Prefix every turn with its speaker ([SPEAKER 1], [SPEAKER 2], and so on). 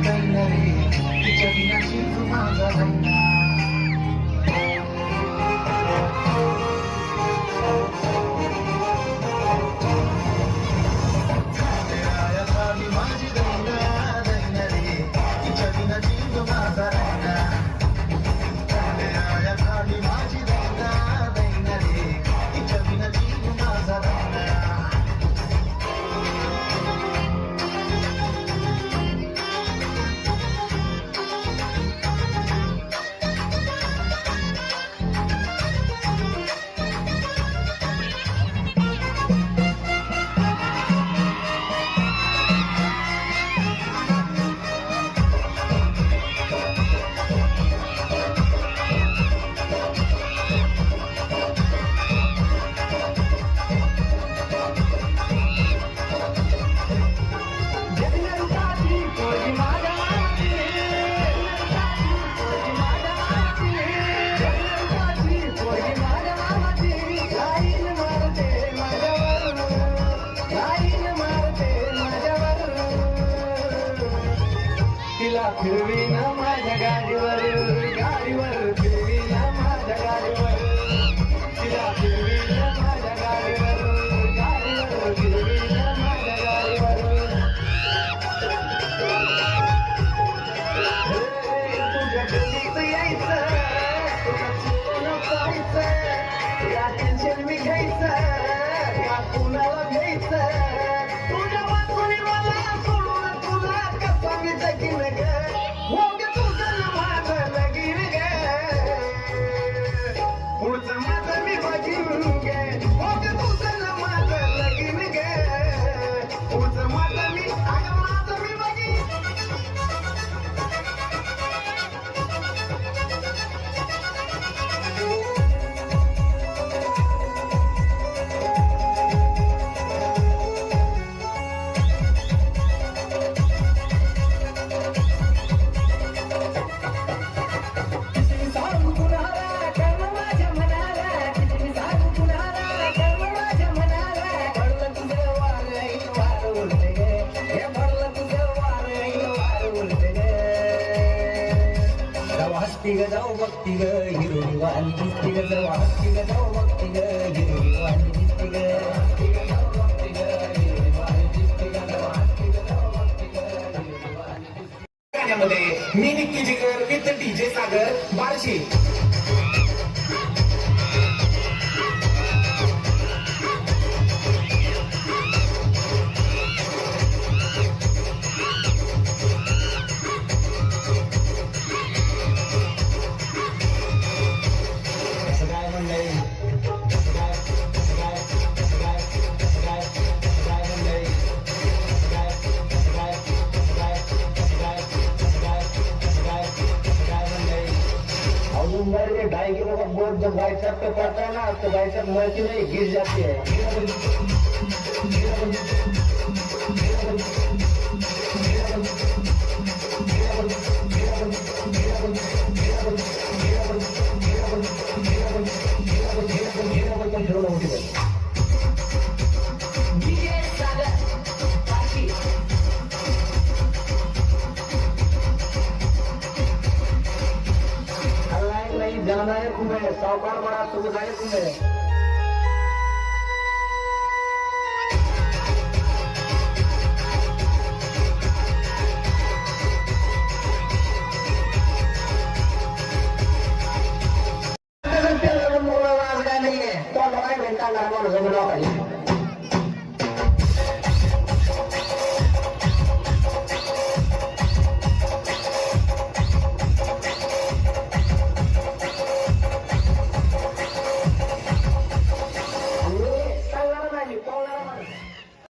[SPEAKER 1] दैना रे तिच्या विना जीव माझा दैना माझी दैना दैना रे तिच्या विना जीव माझा दैना माझी दैना दैना रे तिच्या विना जीव माझा दैना फिरवीना माझ्या गाडीवर फिरवीना माझ्या गाडीवर तिला फिरवीना माझ्या गाडीवर फिरवीना माझ्या गाडीवर तुझ्या गल्लीत यायचं तुला पाहायचं या टेन्शन मी घ्यायचं या कुणाला घ्यायचं तुझ्या वाचून मला सोडून तुला कसा मी जगीन ग जाऊ बघती ग हिरोनी वाली दिसती ग जाऊ हसती ग जाऊ बघती ग हिरोनी वाली दिसती ग जाऊ बघती ग हिरोनी वाली दिसती ग जाऊ हसती ग जाऊ बघती ग हिरोनी वाली दिसती गाण्यामध्ये मी निक्की जिगर विथ डीजे सागर बार्शी ढाई किलो का बोर्ड जब भाई साहब पे पड़ता है ना तो भाई साहब मर्ची नहीं गिर जाती है जननायक हूँ मैं साहूकार बड़ा सुखदायक हूँ मैं नहीं है तो लड़ाई घंटा लगा